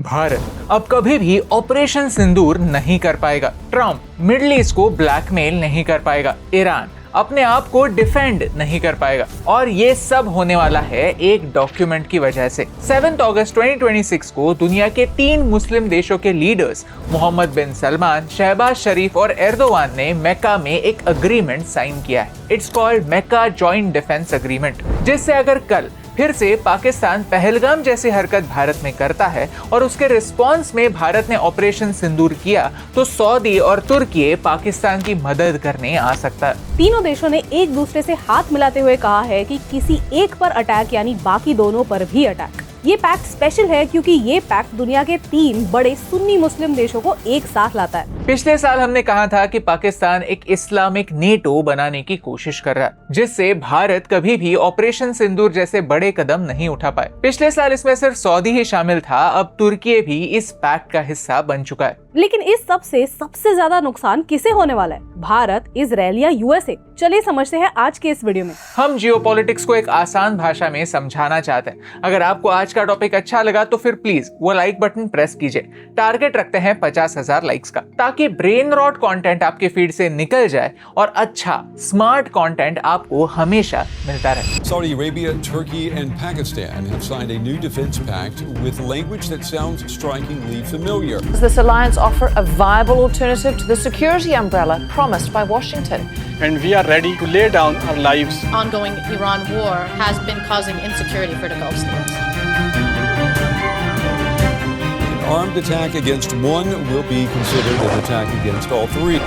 भारत अब कभी भी ऑपरेशन सिंदूर नहीं कर पाएगा। ट्रम्प मिडिल ईस्ट को ब्लैकमेल नहीं कर पाएगा। ईरान अपने आप को डिफेंड नहीं कर पाएगा। और ये सब होने वाला है एक डॉक्यूमेंट की वजह से। 7 अगस्त 2026 को दुनिया के 3 मुस्लिम देशों के लीडर्स मोहम्मद बिन सलमान, शहबाज शरीफ और एर्दोवान ने मक्का में एक अग्रीमेंट साइन किया है। It's called Mecca joint defence agreement, जिससे अगर कल फिर से पाकिस्तान पहलगाम जैसी हरकत भारत में करता है और उसके रिस्पांस में भारत ने ऑपरेशन सिंदूर किया, तो सऊदी और तुर्की पाकिस्तान की मदद करने आ सकता है। तीनों देशों ने एक दूसरे से हाथ मिलाते हुए कहा है कि किसी एक पर अटैक यानी बाकी दोनों पर भी अटैक। ये पैक्ट स्पेशल है क्योंकि ये पैक्ट दुनिया के 3 बड़े सुन्नी मुस्लिम देशों को एक साथ लाता है। पिछले साल हमने कहा था कि पाकिस्तान एक इस्लामिक नेटो बनाने की कोशिश कर रहा है, जिससे भारत कभी भी ऑपरेशन सिंदूर जैसे बड़े कदम नहीं उठा पाए। पिछले साल इसमें सिर्फ सऊदी ही शामिल था, अब तुर्की भी इस पैक्ट का हिस्सा बन चुका है। लेकिन इस सब से सबसे ज्यादा नुकसान किसे होने वाला है? भारत, इजराइल या यूएसए? चलिए समझते हैं आज के इस वीडियो में। हम जियोपॉलिटिक्स को एक आसान भाषा में समझाना चाहते हैं। अगर आपको आज का टॉपिक अच्छा लगा तो फिर प्लीज वो लाइक बटन प्रेस कीजिए। टारगेट रखते हैं 50,000 लाइक्स का, ताकि ब्रेन रॉट कंटेंट आपके फीड से निकल जाए और अच्छा स्मार्ट कंटेंट आपको हमेशा मिलता रहे। Saudi Arabia, Turkey and Pakistan have signed a new defense pact with language that sounds strikingly familiar. Does this alliance offer a viable alternative to the security umbrella promised by Washington? And we are ready to lay down our lives. Ongoing Iran war has been causing insecurity for the Gulf states. An armed attack against one will be considered an attack against all 3.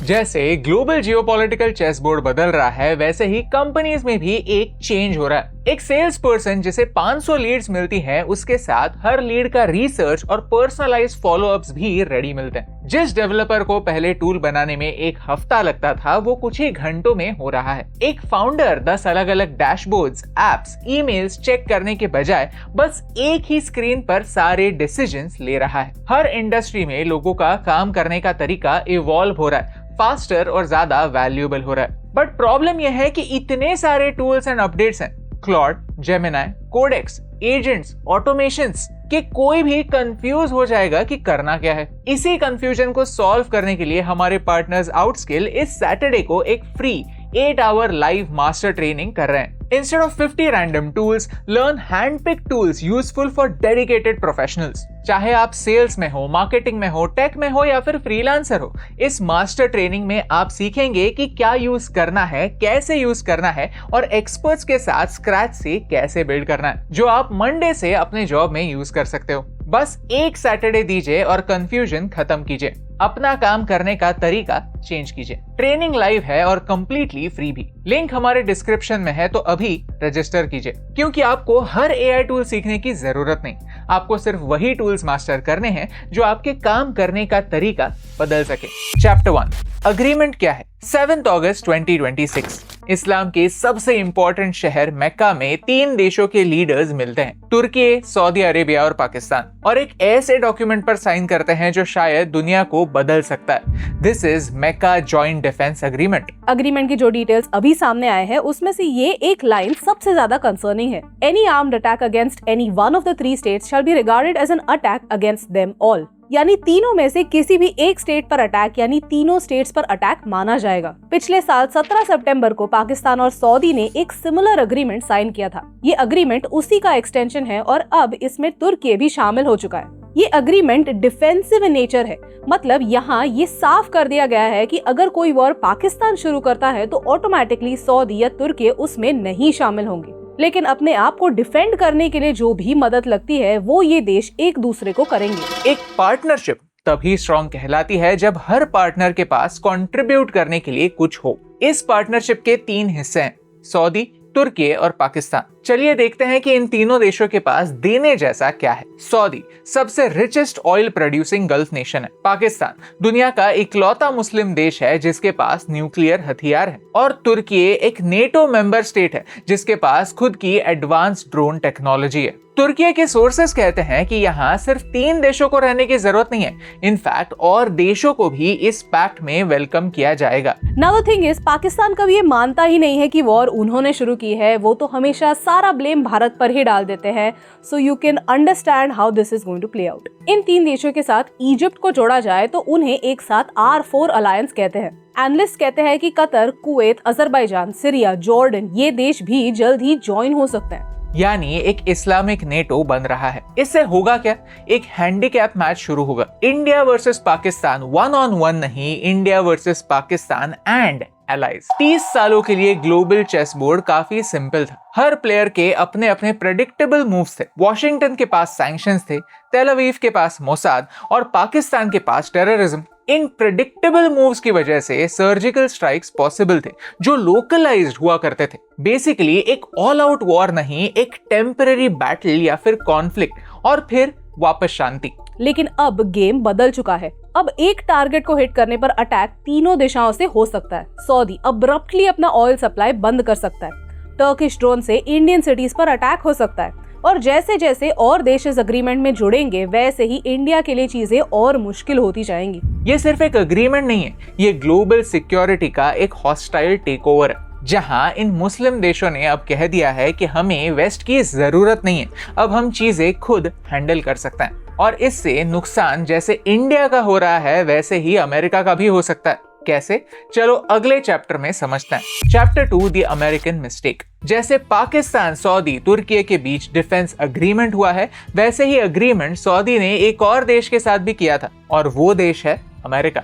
जैसे global geopolitical chess board बदल रहा है, वैसे ही companies में भी एक change हो रहा है। एक सेल्स पर्सन जिसे 500 लीड्स मिलती हैं, उसके साथ हर लीड का रिसर्च और पर्सनलाइज्ड फॉलोअप्स भी रेडी मिलते हैं। जिस डेवलपर को पहले टूल बनाने में 1 हफ्ता लगता था, वो कुछ ही घंटों में हो रहा है। एक फाउंडर 10 अलग अलग डैशबोर्ड्स, एप्स, ईमेल्स चेक करने के बजाय बस एक ही स्क्रीन पर सारे डिसीजंस ले रहा है। हर इंडस्ट्री में लोगों का काम करने का तरीका इवॉल्व हो रहा है, फास्टर और ज्यादा वैल्यूएबल हो रहा है। बट प्रॉब्लम यह है कि इतने सारे टूल्स एंड अपडेट्स हैं, Claude, Gemini, Codex, agents, automations, कि कोई भी कंफ्यूज हो जाएगा कि करना क्या है। इसी कंफ्यूजन को सॉल्व करने के लिए हमारे पार्टनर्स आउटस्किल इस सैटरडे को एक free 8 hour live master training कर रहे हैं। Instead of 50 random tools, learn hand-picked tools useful for dedicated professionals. चाहे आप सेल्स में हो, मार्केटिंग में हो, टेक में हो या फिर फ्रीलांसर हो, इस मास्टर ट्रेनिंग में आप सीखेंगे कि क्या यूज करना है, कैसे यूज करना है और एक्सपर्ट्स के साथ स्क्रैच से कैसे बिल्ड करना है, जो आप मंडे से अपने जॉब में यूज कर सकते हो। बस एक सैटरडे दीजिए और कंफ्यूजन खत्म कीजिए। अपना काम करने का तरीका चेंज कीजिए। ट्रेनिंग लाइव है और कंप्लीटली फ्री भी। लिंक हमारे डिस्क्रिप्शन में है, तो अभी रजिस्टर कीजिए, क्योंकि आपको हर एआई टूल सीखने की जरूरत नहीं। आपको सिर्फ वही टूल्स मास्टर करने हैं जो आपके काम करने का तरीका बदल सके। चैप्टर 1, अग्रीमेंट क्या है? 7 अगस्त 2026 इस्लाम के सबसे इंपॉर्टेंट शहर मक्का में 3 देशों के लीडर्स मिलते हैं, तुर्की, सऊदी अरेबिया और पाकिस्तान, और एक ऐसे डॉक्यूमेंट पर साइन करते हैं जो शायद दुनिया को बदल सकता है। This is Mecca joint defence agreement. Agreement की जो डिटेल्स अभी सामने आए हैं, उसमें से ये एक लाइन सबसे ज्यादा कंसर्निंग है। Any armed attack against any one of the 3 states shall be regarded as an attack against them all. यानी तीनों में से किसी भी एक स्टेट पर अटैक यानी तीनों स्टेट्स पर अटैक माना जाएगा। पिछले साल 17 सितंबर को पाकिस्तान और सऊदी ने एक सिमिलर अग्रीमेंट साइन किया था। ये अग्रीमेंट उसी का एक्सटेंशन है और अब इसमें तुर्की भी शामिल हो चुका है। ये अग्रीमेंट डिफेंसिव इन नेचर है, मतलब यहाँ ये साफ कर दिया गया है कि अगर कोई वॉर पाकिस्तान शुरू करता है तो ऑटोमेटिकली सऊदी या तुर्की उसमें नहीं शामिल होंगे। लेकिन अपने आप को डिफेंड करने के लिए जो भी मदद लगती है वो ये देश एक दूसरे को करेंगे। एक पार्टनरशिप तभी स्ट्रॉन्ग कहलाती है जब हर पार्टनर के पास कंट्रीब्यूट करने के लिए कुछ हो। इस पार्टनरशिप के 3 हिस्से हैं, सऊदी, तुर्की और पाकिस्तान। चलिए देखते हैं कि इन तीनों देशों के पास देने जैसा क्या है। सऊदी सबसे richest oil producing gulf nation है। पाकिस्तान दुनिया का इकलौता मुस्लिम देश है जिसके पास न्यूक्लियर हथियार है। और तुर्की एक नेटो मेंबर स्टेट है जिसके पास खुद की एडवांस्ड ड्रोन टेक्नोलॉजी है। तुर्की के सोर्सेस कहते हैं कि यहाँ सिर्फ 3 देशों को रहने की जरूरत नहीं है, इनफैक्ट और देशों को भी इस पैक्ट में वेलकम किया जाएगा। Now the thing is, Pakistan कभी ये मानता ही नहीं है कि वॉर उन्होंने शुरू की है, वो तो हमेशा सारा ब्लेम भारत पर ही डाल देते हैं। So you can understand how this is going to play out. इन 3 देशों के साथ इजिप्ट को जोड़ा जाए तो उन्हें एक साथ R4 अलायंस कहते हैं। एनालिस्ट कहते हैं कि Qatar, Kuwait, Azerbaijan, Syria, Jordan ये देश भी जल्द ही ज्वाइन हो सकते हैं। यानी एक इस्लामिक नेटो बन रहा है। इससे होगा क्या? एक हैंडीकैप मैच शुरू होगा। इंडिया वर्सेस पाकिस्तान 1-on-1 नहीं, India versus Pakistan and allies. 30 सालों के लिए ग्लोबल चेस बोर्ड काफी सिंपल था। हर प्लेयर के अपने अपने प्रेडिक्टेबल मूव्स थे। वॉशिंगटन के पास सैंक्शंस थे, तेल अवीव के पास मोसाद और पाकिस्तान के पास टेररिज्म। इन प्रेडिक्टेबल मूव्स की वजह से सर्जिकल स्ट्राइक्स पॉसिबल थे जो लोकलाइज्ड हुआ करते थे। बेसिकली एक ऑल आउट वॉर नहीं, एक टेम्पररी बैटल या फिर कॉन्फ्लिक्ट और फिर वापस शांति। लेकिन अब गेम बदल चुका है। अब एक टारगेट को हिट करने पर अटैक तीनों दिशाओं से हो सकता है। सऊदी अब्रप्टली अपना ऑयल सप्लाई बंद कर सकता है। टर्किश ड्रोन से इंडियन सिटीज पर अटैक हो सकता है। और जैसे जैसे और देश इस अग्रीमेंट में जुड़ेंगे वैसे ही इंडिया के लिए चीजें और मुश्किल होती जाएंगी। ये सिर्फ एक अग्रीमेंट नहीं है, ये ग्लोबल सिक्योरिटी का एक हॉस्टाइल टेकओवर है जहां इन मुस्लिम देशों ने अब कह दिया है कि हमें वेस्ट की जरूरत नहीं है, अब हम चीजें खुद हैंडल कर सकते हैं। और इससे नुकसान जैसे इंडिया का हो रहा है वैसे ही अमेरिका का भी हो सकता है। कैसे? चलो अगले चैप्टर में समझते हैं। Chapter 2 the American mistake. जैसे पाकिस्तान, सऊदी, तुर्की के बीच डिफेंस अग्रीमेंट हुआ है वैसे ही अग्रीमेंट सऊदी ने एक और देश के साथ भी किया था और वो देश है अमेरिका।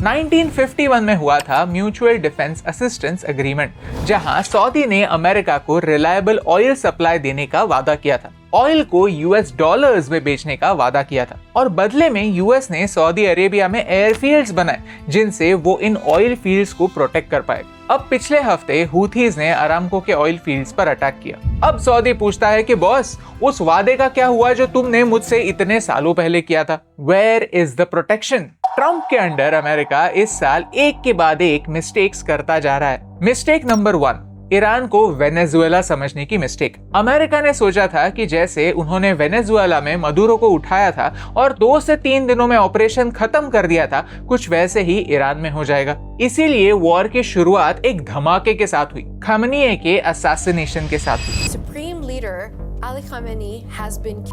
1951 में हुआ था म्यूचुअल डिफेंस असिस्टेंस एग्रीमेंट, जहां सऊदी ने अमेरिका को रिलायबल ऑयल सप्लाई देने का वादा किया था, ऑयल को US डॉलर्स में बेचने का वादा किया था और बदले में US ने सऊदी अरेबिया में एयरफील्ड्स बनाए जिनसे वो इन ऑयल फील्ड्स को प्रोटेक्ट कर पाए। अब पिछले हफ्ते हुथीज ने अरामको के ऑयल फील्ड्स पर अटैक किया। अब सऊदी पूछता है कि बॉस, उस वादे का क्या हुआ जो तुमने मुझसे इतने सालों पहले किया था? Where is the protection? Trump के अंडर अमेरिका इस साल एक के बाद एक मिस्टेक्स करता जा रहा है। मिस्टेक नंबर 1, ईरान को वेनेजुएला समझने की मिस्टेक। अमेरिका ने सोचा था कि जैसे उन्होंने वेनेजुएला में मदुरो को उठाया था और 2 से 3 दिनों में ऑपरेशन खत्म कर दिया था, कुछ वैसे ही ईरान में हो जाएगा। इसीलिए वॉर की शुरुआत एक धमाके के साथ हुई, खमेनी के असैसिनेशन के साथ हुई। Supreme leader Ali Khamenei has been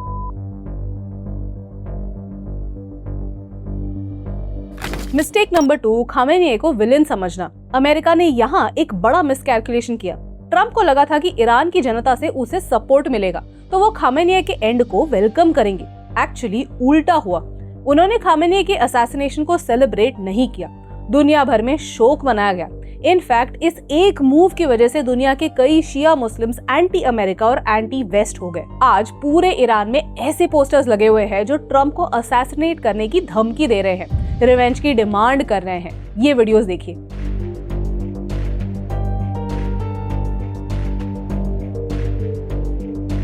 mistake number 2, Khamenei को विलेन समझना। अमेरिका ने यहाँ एक बड़ा मिसकैलकुलेशन किया। ट्रंप को लगा था कि ईरान की जनता से उसे सपोर्ट मिलेगा तो वो खामेनी के एंड को वेलकम करेंगे। एक्चुअली उल्टा हुआ। उन्होंने खामेनी के असैसिनेशन को सेलिब्रेट नहीं किया, दुनिया भर में शोक मनाया गया। इनफैक्ट इस एक मूव की वजह से दुनिया के कई शिया मुस्लिम्स एंटी अमेरिका और एंटी वेस्ट हो गए। आज पूरे ईरान में ऐसे पोस्टर्स लगे हुए हैं जो ट्रंप को असैसिनेट करने की धमकी दे रहे हैं, रिवेंज की डिमांड कर रहे हैं। ये वीडियोस देखिए।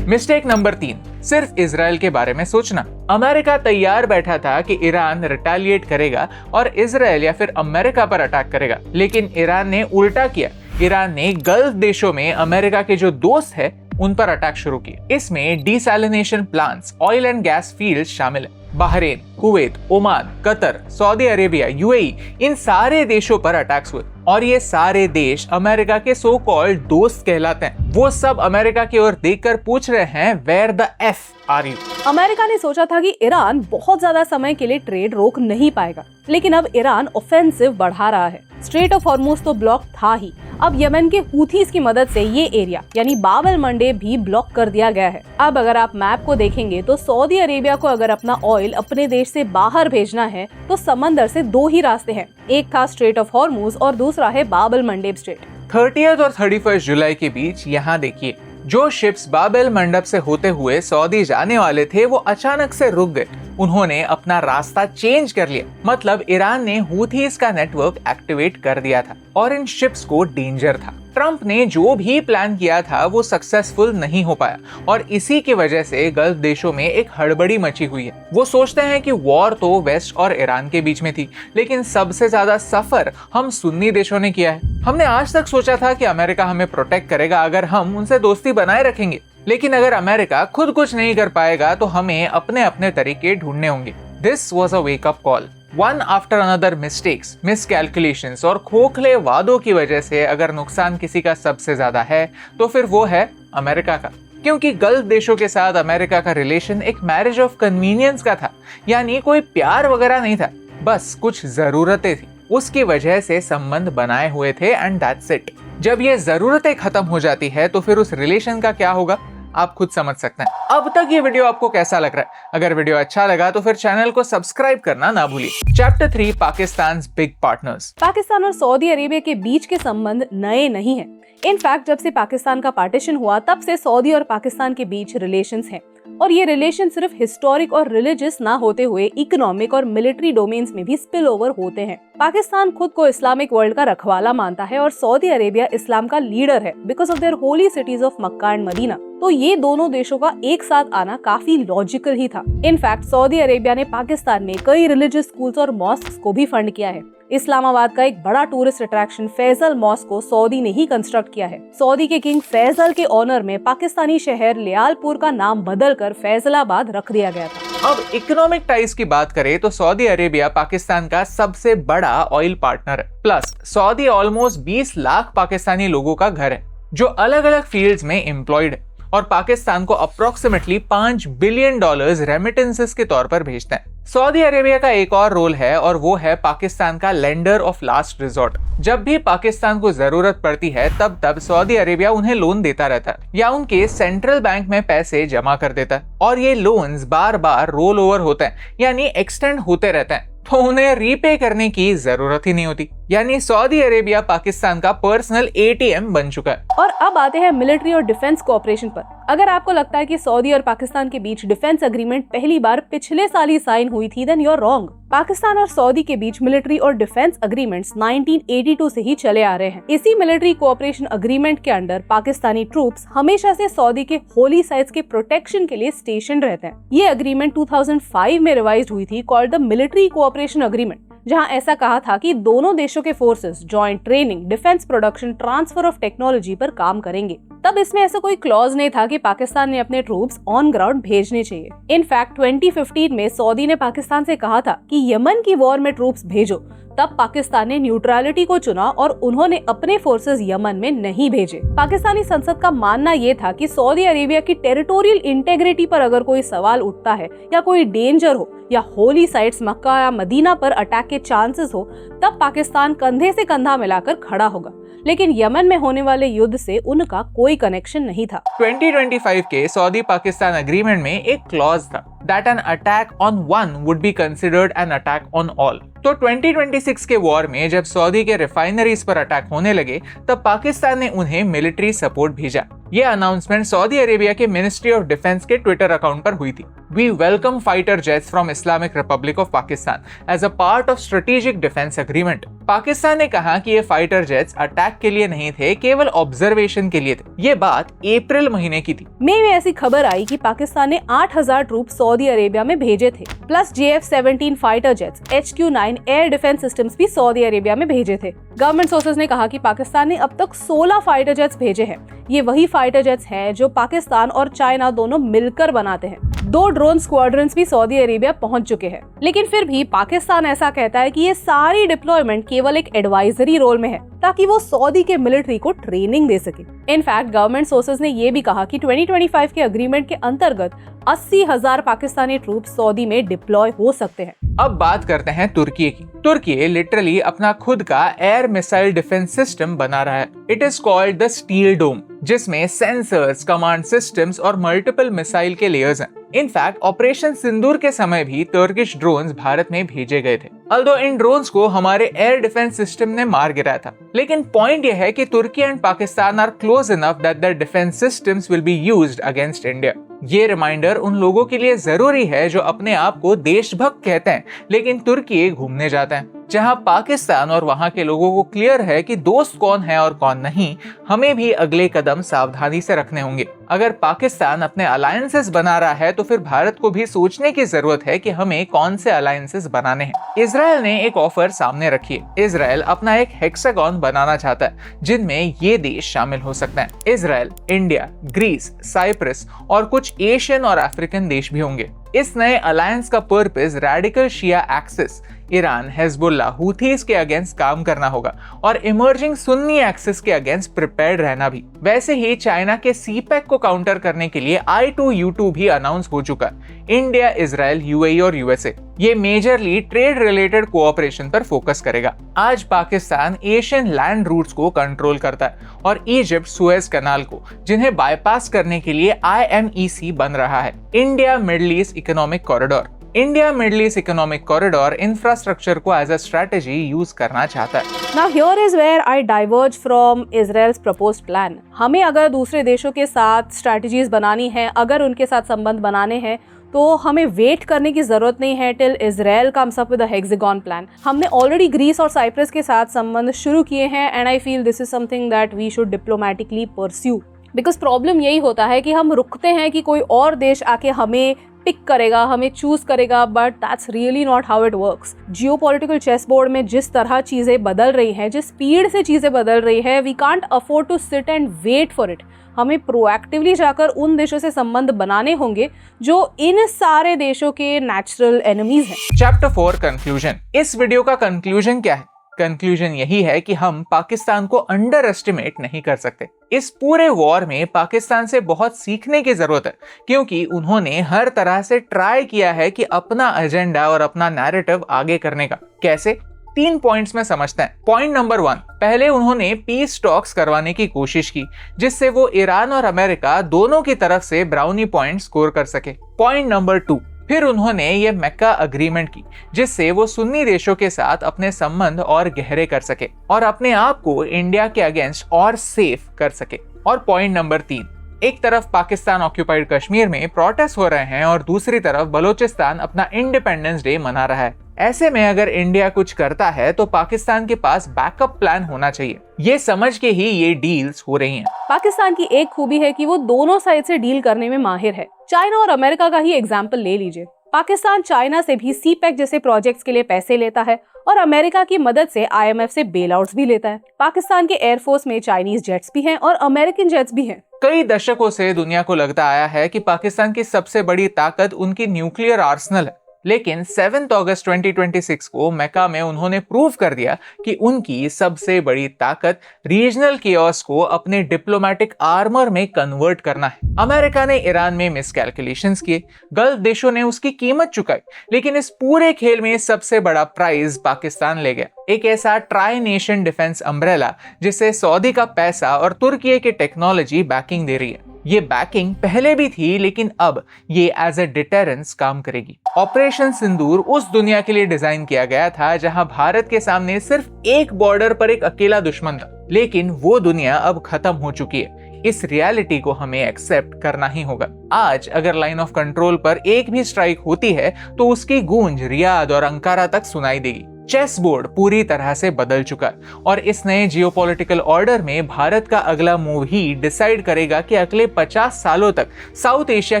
मिस्टेक नंबर 3, सिर्फ इजराइल के बारे में सोचना। अमेरिका तैयार बैठा था कि ईरान रिटेलिएट करेगा और इजराइल या फिर अमेरिका पर अटैक करेगा, लेकिन ईरान ने उल्टा किया। ईरान ने गल्फ देशों में अमेरिका के जो दोस्त है उन पर अटैक शुरू किए। इसमें desalination plants, oil and gas fields शामिल है। Bahrain, Kuwait, Oman, Qatar, Saudi Arabia, UAE, इन सारे देशों पर अटैक्स हुए और ये सारे देश अमेरिका के सो कॉल्ड दोस्त कहलाते हैं। वो सब अमेरिका की ओर देखकर पूछ रहे हैं, where the F are you? America ने सोचा था कि ईरान बहुत ज्यादा समय के लिए ट्रेड रोक नहीं पाएगा, लेकिन अब ईरान ऑफेंसिव बढ़ा रहा है। स्ट्रेट ऑफ हॉर्मुज तो ब्लॉक था ही, अब यमन के हुथीज की मदद से ये एरिया यानी बाब एल मंडेब भी ब्लॉक कर दिया गया है। अब अगर आप मैप को देखेंगे तो सऊदी अरेबिया को अगर अपना ऑयल अपने देश से बाहर भेजना है तो समंदर से 2 ही रास्ते हैं, एक था स्ट्रेट ऑफ हॉर्मुज और दूसरा है बाब एल मंडेब स्ट्रेट। 30 और 31 जुलाई के बीच यहाँ देखिए, जो शिप्स बाब एल मंडब से होते हुए सऊदी जाने वाले थे वो अचानक से रुक गए। उन्होंने अपना रास्ता चेंज कर लिया, मतलब ईरान ने हुथीज का नेटवर्क एक्टिवेट कर दिया था और इन शिप्स को डेंजर था। ट्रंप ने जो भी प्लान किया था वो सक्सेसफुल नहीं हो पाया और इसी की वजह से गल्फ देशों में एक हड़बड़ी मची हुई है। वो सोचते हैं कि वॉर तो वेस्ट और ईरान के बीच में थी, लेकिन सबसे ज्यादा सफर हम सुन्नी देशों ने किया है। हमने आज तक सोचा था कि अमेरिका हमें प्रोटेक्ट करेगा अगर हम उनसे दोस्ती बनाए रखेंगे, लेकिन अगर अमेरिका खुद कुछ नहीं कर पाएगा तो हमें अपने अपने तरीके ढूंढने होंगे। This was a wake up call. One after another mistakes, miscalculations और खोखले वादों की वजह से अगर नुकसान किसी का सबसे ज्यादा है तो फिर वो है अमेरिका का, क्योंकि गल्फ देशों के साथ अमेरिका का रिलेशन एक मैरिज ऑफ कन्वीनियंस का था, यानी कोई प्यार वगैरह नहीं था, बस कुछ जरूरतें थी, उसकी वजह से संबंध बनाए हुए थे एंड दैट्स इट। जब ये जरूरतें खत्म हो जाती है तो फिर उस रिलेशन का क्या होगा आप खुद समझ सकते हैं। अब तक ये वीडियो आपको कैसा लग रहा है? अगर वीडियो अच्छा लगा तो फिर चैनल को सब्सक्राइब करना ना भूलिए। Chapter 3 Pakistan big partners. Pakistan और सऊदी अरेबिया के बीच के संबंध नए नहीं हैं। इनफैक्ट जब से पाकिस्तान का पार्टीशन हुआ तब से सऊदी और पाकिस्तान के बीच रिलेशंस हैं और ये रिलेशन सिर्फ हिस्टोरिक और रिलीजियस ना होते हुए इकोनॉमिक और मिलिट्री डोमेन्स में भी स्पिल ओवर होते हैं। पाकिस्तान खुद को इस्लामिक वर्ल्ड का रखवाला मानता है और सऊदी अरेबिया इस्लाम का लीडर है because of their holy cities of Mecca and Medina. तो ये दोनों देशों का एक साथ आना काफी लॉजिकल ही था। इनफैक्ट सऊदी अरेबिया ने पाकिस्तान में कई रिलीजियस स्कूल्स और मॉस्क्स को भी फंड किया है। इस्लामाबाद का एक बड़ा टूरिस्ट अट्रैक्शन फैसल मॉस्क को सऊदी ने ही कंस्ट्रक्ट किया है। सऊदी के किंग फैसल के ऑनर में पाकिस्तानी शहर लियालपुर का नाम बदलकर फैसलाबाद रख दिया गया था। अब इकोनॉमिक टाइज की बात करें तो सऊदी अरेबिया पाकिस्तान का सबसे बड़ा ऑयल पार्टनर है। Plus Saudi almost 20 lakh Pakistani लोगों का घर है जो अलग अलग फील्ड्स में एम्प्लॉयड है और पाकिस्तान को अप्रोक्सीमेटली $5 बिलियन रेमिटेंसेस के तौर पर भेजता है। सऊदी अरेबिया का एक और रोल है और वो है पाकिस्तान का लेंडर ऑफ लास्ट रिजॉर्ट। जब भी पाकिस्तान को जरूरत पड़ती है तब सऊदी अरेबिया उन्हें लोन देता रहता है या उनके सेंट्रल बैंक में पैसे जमा कर देता है और ये लोन्स बार बार रोल ओवर होते हैं यानी एक्सटेंड होते रहते हैं, तो उन्हें रीपे करने की जरूरत ही नहीं होती। यानी सऊदी अरेबिया पाकिस्तान का पर्सनल ATM बन चुका है। और अब आते हैं मिलिट्री और डिफेंस कोऑपरेशन पर। अगर आपको लगता है कि सऊदी और पाकिस्तान के बीच डिफेंस एग्रीमेंट पहली बार पिछले साल ही साइन हुई थी, then you are wrong. Pakistan और सऊदी के बीच मिलिट्री और डिफेंस एग्रीमेंट्स 1982 से ही चले आ रहे हैं। इसी मिलिट्री कोऑपरेशन एग्रीमेंट के अंडर पाकिस्तानी ट्रूप्स हमेशा से सऊदी के होली साइट्स के प्रोटेक्शन के लिए स्टेशन रहते हैं। ये एग्रीमेंट 2005 में रिवाइज हुई थी called the military cooperation agreement, जहां ऐसा कहा था कि दोनों देशों के forces joint training, defence production, transfer of technology पर काम करेंगे। तब इसमें ऐसा कोई क्लॉज नहीं था कि पाकिस्तान ने अपने ट्रूप्स ऑन ग्राउंड भेजने चाहिए। इनफैक्ट 2015 में सऊदी ने पाकिस्तान से कहा था कि यमन की वॉर में ट्रूप्स भेजो। तब पाकिस्तान ने न्यूट्रलिटी को चुना और उन्होंने अपने फोर्सेस यमन में नहीं भेजे। पाकिस्तानी संसद का मानना ये था कि सऊदी अरेबिया की टेरिटोरियल इंटेग्रिटी पर अगर कोई सवाल उठता है या कोई डेंजर हो या होली साइट्स मक्का या मदीना पर अटैक के चांसेस हो, तब पाकिस्तान कंधे से कंधा मिलाकर खड़ा होगा। लेकिन यमन में होने वाले युद्ध से उनका कोई कनेक्शन नहीं था। 2025 के सऊदी पाकिस्तान एग्रीमेंट में एक क्लॉज था that an attack on one would be considered an attack on all। तो 2026 के वॉर में जब सऊदी के रिफाइनरीज पर अटैक होने लगे तब पाकिस्तान ने उन्हें मिलिट्री सपोर्ट भेजा। ये अनाउंसमेंट सऊदी अरेबिया के मिनिस्ट्री ऑफ डिफेंस के ट्विटर अकाउंट पर हुई थी। We welcome fighter jets from Islamic Republic of Pakistan as a part of strategic defense agreement। Pakistan ने कहा कि ये फाइटर जेट्स अटैक के लिए नहीं थे, केवल ऑब्जर्वेशन के लिए थे। ये बात अप्रैल महीने की थी। मई में ऐसी खबर आई कि पाकिस्तान ने 8000 ट्रूप सऊदी अरेबिया में भेजे थे, plus JF-17 fighter jets, HQ-9 air defence systems भी सऊदी अरेबिया में भेजे थे। गवर्नमेंट सोर्सेज ने कहा कि पाकिस्तान ने अब तक 16 फाइटर जेट्स भेजे हैं। ये वही फाइटर जेट्स हैं जो पाकिस्तान और चाइना दोनों मिलकर बनाते हैं। 2 ड्रोन स्क्वाड्रंस भी सऊदी अरेबिया पहुंच चुके हैं। लेकिन फिर भी पाकिस्तान ऐसा कहता है कि ये सारी डिप्लॉयमेंट केवल एक एडवाइजरी रोल में है ताकि वो सऊदी के मिलिट्री को ट्रेनिंग दे सके। इनफैक्ट गवर्नमेंट सोर्सेज ने ये भी कहा कि 2025 के एग्रीमेंट के अंतर्गत 80,000 पाकिस्तानी ट्रूप सऊदी में डिप्लॉय हो सकते हैं। अब बात करते हैं तुर्की की। तुर्की लिटरली अपना खुद का एयर मिसाइल डिफेंस सिस्टम बना रहा है। It is called the steel dome, जिसमें सेंसर्स, कमांड सिस्टम्स और मल्टीपल मिसाइल के लेयर्स हैं। इनफैक्ट ऑपरेशन सिंदूर के समय भी तुर्किश ड्रोन्स भारत में भेजे गए थे। अल्दो इन ड्रोन्स को हमारे एयर डिफेंस सिस्टम ने मार गिराया था। लेकिन पॉइंट यह है कि Turkey and Pakistan are close enough that their defence systems will be used against India. ये रिमाइंडर उन लोगों के लिए जरूरी है जो अपने आप को देशभक्त कहते हैं लेकिन तुर्की घूमने जाते हैं, जहां पाकिस्तान और वहां के लोगों को क्लियर है कि दोस्त कौन है और कौन नहीं। हमें भी अगले कदम सावधानी से रखने होंगे। अगर पाकिस्तान अपने अलायंसेस बना रहा है तो फिर भारत को भी सोचने की जरूरत है कि हमें कौन से अलायंसेस बनाने हैं। इजराइल ने एक ऑफर सामने रखी है। इजराइल अपना एक हेक्सागन बनाना चाहता है जिनमें ये देश शामिल हो सकते हैं। इजराइल, इंडिया, ग्रीस, साइप्रस और कुछ एशियन और अफ्रीकन देश भी होंगे। इस नए अलायंस का पर्पस रेडिकल शिया एक्सिस, ईरान, हिजबुल्लाह, हुथीज के अगेंस्ट काम करना होगा और इमर्जिंग सुन्नी एक्सिस के अगेंस्ट प्रिपेयर्ड रहना भी। वैसे ही चाइना के सीपेक को काउंटर करने के लिए I2U2 भी अनाउंस हो चुका है। इंडिया, इजराइल, यूएई और यूएसए ये मेजरली ट्रेड रिलेटेड कोऑपरेशन पर फोकस करेगा। आज पाकिस्तान एशियन लैंड रूट्स को कंट्रोल करता है और इजिप्ट सुएज कनाल को, जिन्हें बाईपास करने के लिए IMEC बन रहा है, India middle east economic corridor. India middle east economic corridor infrastructure को एज अ स्ट्रेटेजी यूज करना चाहता है। Now here is where I diverge from Israel's proposed plan. हमें अगर दूसरे देशों के साथ स्ट्रेटजीज बनानी है, अगर उनके साथ संबंध बनाने हैं, तो हमें वेट करने की जरूरत नहीं है till Israel comes up with a hexagon plan. हमने ऑलरेडी ग्रीस और साइप्रस के साथ संबंध शुरू किए हैं and I feel this is something that we should diplomatically pursue. Because problem यही होता है कि हम रुकते हैं कि कोई और देश आके हमें पिक करेगा, हमें चूज करेगा, but that's really not how it works. Geopolitical chess board में जिस तरह चीजें बदल रही हैं, जिस स्पीड से चीजें बदल रही है, we can't afford to sit and wait for it. हमें प्रोएक्टिवली जाकर उन देशों से संबंध बनाने होंगे जो इन सारे देशों के नेचुरल एनिमीज हैं। Chapter 4 conclusion. इस वीडियो का कंक्लूजन क्या है? कंक्लूजन यही है कि हम पाकिस्तान को अंडर एस्टिमेट नहीं कर सकते। इस पूरे वॉर में पाकिस्तान से बहुत सीखने की जरूरत है, क्योंकि उन्होंने हर तरह से ट्राई किया है कि अपना एजेंडा और अपना नैरेटिव आगे करने का। कैसे? 3 पॉइंट्स में समझते हैं। पॉइंट नंबर 1, पहले उन्होंने पीस टॉक्स करवाने की कोशिश की जिससे वो ईरान और अमेरिका दोनों की तरफ से ब्राउनी पॉइंट स्कोर कर सके। पॉइंट नंबर 2, फिर उन्होंने ये मक्का अग्रीमेंट की जिससे वो सुन्नी देशों के साथ अपने संबंध और गहरे कर सके और अपने आप को इंडिया के अगेंस्ट और सेफ कर सके। और पॉइंट नंबर 3, एक तरफ पाकिस्तान ऑक्यूपाइड कश्मीर में प्रोटेस्ट हो रहे हैं और दूसरी तरफ बलूचिस्तान अपना इंडिपेंडेंस डे मना रहा है। ऐसे में अगर इंडिया कुछ करता है तो पाकिस्तान के पास बैकअप प्लान होना चाहिए। ये समझ के ही ये डील्स हो रही हैं। पाकिस्तान की एक खूबी है कि वो दोनों साइड से डील करने में माहिर है। चाइना और अमेरिका का ही एग्जाम्पल ले लीजिए। पाकिस्तान चाइना से भी सीपेक जैसे प्रोजेक्ट्स के लिए पैसे लेता है और अमेरिका की मदद से IMF से बेल आउट्स भी लेता है। पाकिस्तान के एयरफोर्स में चाइनीज जेट्स भी हैं और अमेरिकन जेट्स भी हैं। कई दशकों से दुनिया को लगता आया है कि पाकिस्तान की सबसे बड़ी ताकत उनकी न्यूक्लियर आर्सेनल है, लेकिन 7 अगस्त 2026 को मक्का में उन्होंने प्रूव कर दिया कि उनकी सबसे बड़ी ताकत रीजनल केओस को अपने डिप्लोमेटिक आर्मर में कन्वर्ट करना है। अमेरिका ने ईरान में मिसकैलकुलेशंस किए, गल्फ देशों ने उसकी कीमत चुकाई, लेकिन इस पूरे खेल में सबसे बड़ा प्राइज पाकिस्तान ले गया। एक ऐसा ट्राई नेशन डिफेंस अम्ब्रेला जिसे सऊदी का पैसा और तुर्की की टेक्नोलॉजी बैकिंग दे रही है। ये बैकिंग पहले भी थी, लेकिन अब ये एज ए डिटरेंस काम करेगी। ऑपरेशन सिंदूर उस दुनिया के लिए डिजाइन किया गया था जहां भारत के सामने सिर्फ एक बॉर्डर पर एक अकेला दुश्मन था, लेकिन वो दुनिया अब खत्म हो चुकी है। इस रियलिटी को हमें एक्सेप्ट करना ही होगा। आज अगर लाइन ऑफ कंट्रोल पर एक भी स्ट्राइक होती है तो उसकी गूंज रियाद और अंकारा तक सुनाई देगी। चेस बोर्ड पूरी तरह से बदल चुका है और इस नए जियोपॉलिटिकल ऑर्डर में भारत का अगला मूव ही डिसाइड करेगा कि अगले 50 सालों तक साउथ एशिया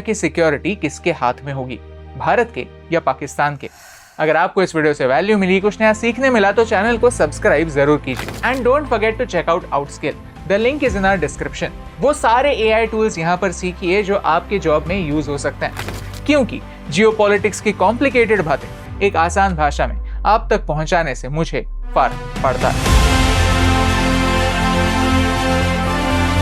की सिक्योरिटी किसके हाथ में होगी, भारत के या पाकिस्तान के। अगर आपको इस वीडियो से वैल्यू मिली, कुछ नया सीखने मिला, तो चैनल को सब्सक्राइब जरूर कीजिए and don't forget to check out Outskill. The link is in our description. वो सारे AI टूल्स यहाँ पर सीखिए जो आपके जॉब में यूज हो सकते हैं, क्योंकि जियोपॉलिटिक्स की कॉम्प्लिकेटेड बातें एक आसान भाषा में आप तक पहुंचाने से मुझे फर्क पड़ता है।